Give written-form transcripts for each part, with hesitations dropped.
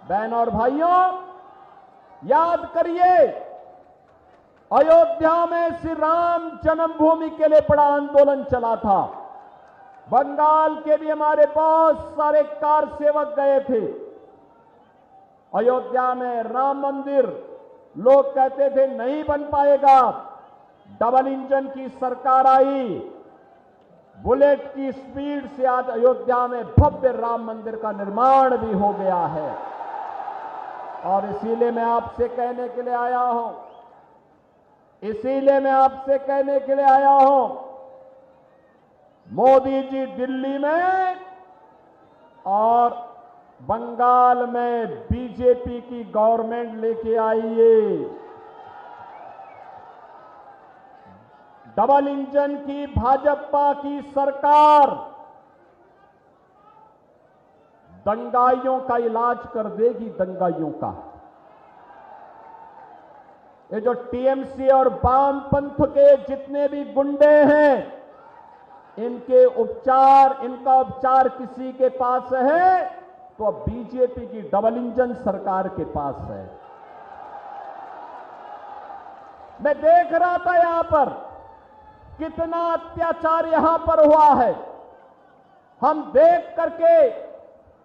बहनों और भाइयों, याद करिए, अयोध्या में श्री राम जन्मभूमि के लिए बड़ा आंदोलन चला था। बंगाल के भी हमारे बहुत सारे कार सेवक गए थे। अयोध्या में राम मंदिर लोग कहते थे नहीं बन पाएगा। डबल इंजन की सरकार आई, बुलेट की स्पीड से आज अयोध्या में भव्य राम मंदिर का निर्माण भी हो गया है। और इसीलिए मैं आपसे कहने के लिए आया हूं, मोदी जी दिल्ली में और बंगाल में बीजेपी की गवर्नमेंट लेके आइए। डबल इंजन की भाजपा की सरकार दंगाइयों का इलाज कर देगी। दंगाइयों का ये जो टीएमसी और वामपंथ के जितने भी गुंडे हैं, इनका उपचार किसी के पास है तो अब बीजेपी की डबल इंजन सरकार के पास है। मैं देख रहा था यहां पर कितना अत्याचार यहां पर हुआ है। हम देख करके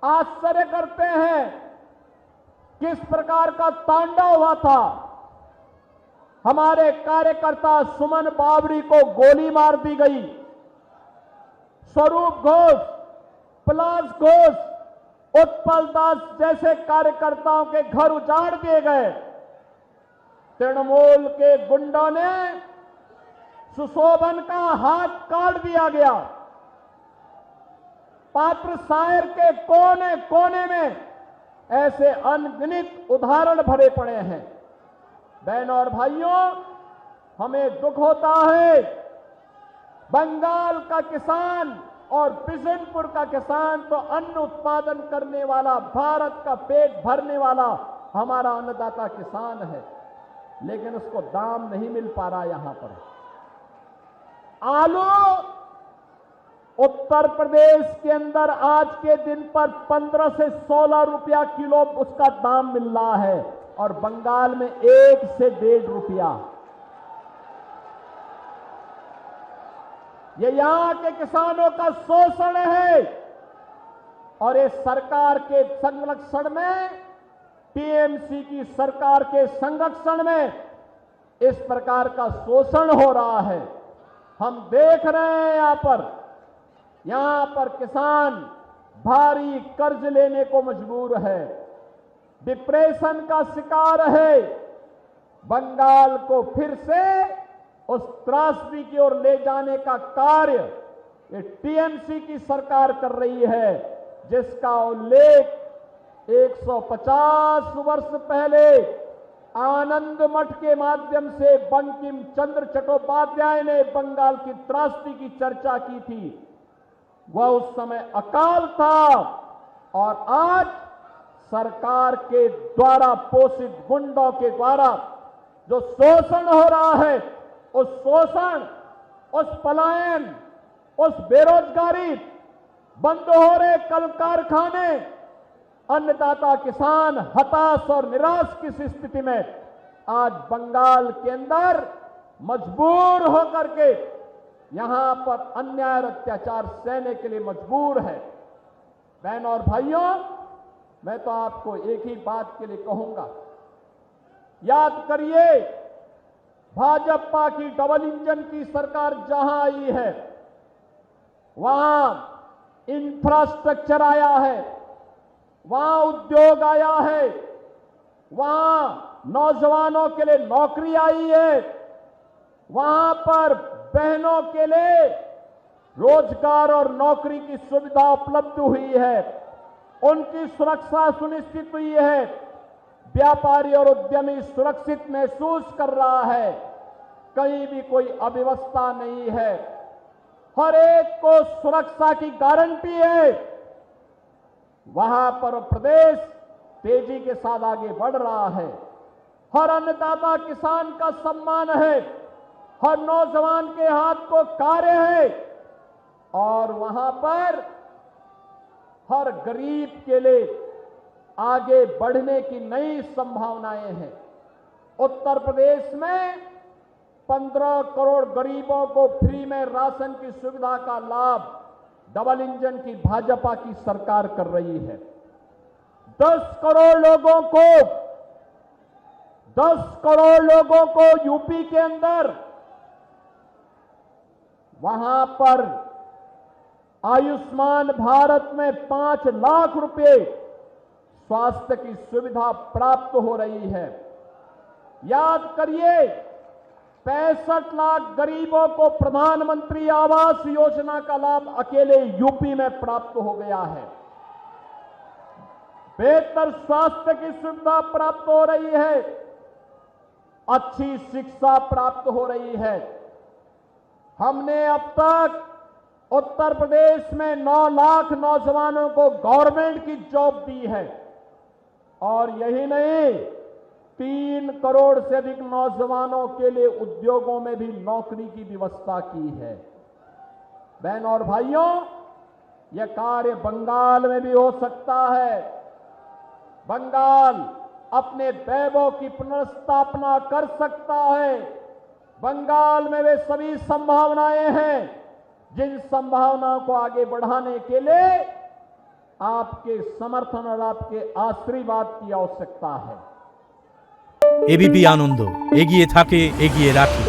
आश्चर्य करते हैं किस प्रकार का तांडव हुआ था। हमारे कार्यकर्ता सुमन बावड़ी को गोली मार दी गई। स्वरूप घोष, पलाश घोष, उत्पल दास जैसे कार्यकर्ताओं के घर उजाड़ दिए गए। तृणमूल के गुंडों ने सुशोभन का हाथ काट दिया गया। पात्र सायर के कोने कोने में ऐसे अनगिनत उदाहरण भरे पड़े हैं। बहनों और भाइयों, हमें दुख होता है बंगाल का किसान और बिशनपुर का किसान तो अन्न उत्पादन करने वाला, भारत का पेट भरने वाला हमारा अन्नदाता किसान है, लेकिन उसको दाम नहीं मिल पा रहा। यहां पर आलू उत्तर प्रदेश के अंदर आज के दिन पर 15 से 16 रुपया किलो उसका दाम मिल रहा है और बंगाल में 1 से 1.5 रुपया। ये यहां के किसानों का शोषण है और इस सरकार के संरक्षण में, टीएमसी की सरकार के संरक्षण में इस प्रकार का शोषण हो रहा है। हम देख रहे हैं यहां पर किसान भारी कर्ज लेने को मजबूर है, डिप्रेशन का शिकार है। बंगाल को फिर से उस त्रासदी की ओर ले जाने का कार्य ये टीएमसी की सरकार कर रही है, जिसका उल्लेख 150 वर्ष पहले आनंद मठ के माध्यम से बंकिम चंद्र चट्टोपाध्याय ने बंगाल की त्रासदी की चर्चा की थी। वह उस समय अकाल था और आज सरकार के द्वारा पोषित गुंडों के द्वारा जो शोषण हो रहा है, उस शोषण, उस पलायन, उस बेरोजगारी, बंद हो रहे कल कारखाने, अन्नदाता किसान हताश और निराश की स्थिति में आज बंगाल के अंदर मजबूर होकर के यहां पर अन्याय और अत्याचार सहने के लिए मजबूर है। बहनों और भाइयों, मैं तो आपको एक ही बात के लिए कहूंगा, याद करिए भाजपा की डबल इंजन की सरकार जहां आई है वहां इंफ्रास्ट्रक्चर आया है, वहां उद्योग आया है, वहां नौजवानों के लिए नौकरी आई है, वहां पर बहनों के लिए रोजगार और नौकरी की सुविधा उपलब्ध हुई है, उनकी सुरक्षा सुनिश्चित हुई है, व्यापारी और उद्यमी सुरक्षित महसूस कर रहा है, कहीं भी कोई अव्यवस्था नहीं है, हर एक को सुरक्षा की गारंटी है। वहां पर प्रदेश तेजी के साथ आगे बढ़ रहा है, हर अन्नदाता किसान का सम्मान है, हर नौजवान के हाथ को कार्य है और वहां पर हर गरीब के लिए आगे बढ़ने की नई संभावनाएं हैं। उत्तर प्रदेश में 15 करोड़ गरीबों को फ्री में राशन की सुविधा का लाभ डबल इंजन की भाजपा की सरकार कर रही है। 10 करोड़ लोगों को यूपी के अंदर वहां पर आयुष्मान भारत में 5 लाख रुपए स्वास्थ्य की सुविधा प्राप्त हो रही है। याद करिए, 65 लाख गरीबों को प्रधानमंत्री आवास योजना का लाभ अकेले यूपी में प्राप्त हो गया है। बेहतर स्वास्थ्य की सुविधा प्राप्त हो रही है, अच्छी शिक्षा प्राप्त हो रही है। हमने अब तक उत्तर प्रदेश में 9 लाख नौजवानों को गवर्नमेंट की जॉब दी है और यही नहीं, 3 करोड़ से अधिक नौजवानों के लिए उद्योगों में भी नौकरी की व्यवस्था की है। बहनों और भाइयों, यह कार्य बंगाल में भी हो सकता है। बंगाल अपने वैभव की पुनर्स्थापना कर सकता है। बंगाल में वे सभी संभावनाएं हैं जिन संभावनाओं को आगे बढ़ाने के लिए आपके समर्थन और आपके आशीर्वाद की आवश्यकता है। एबीपी आनंद एगिए थाके एगिए राखे।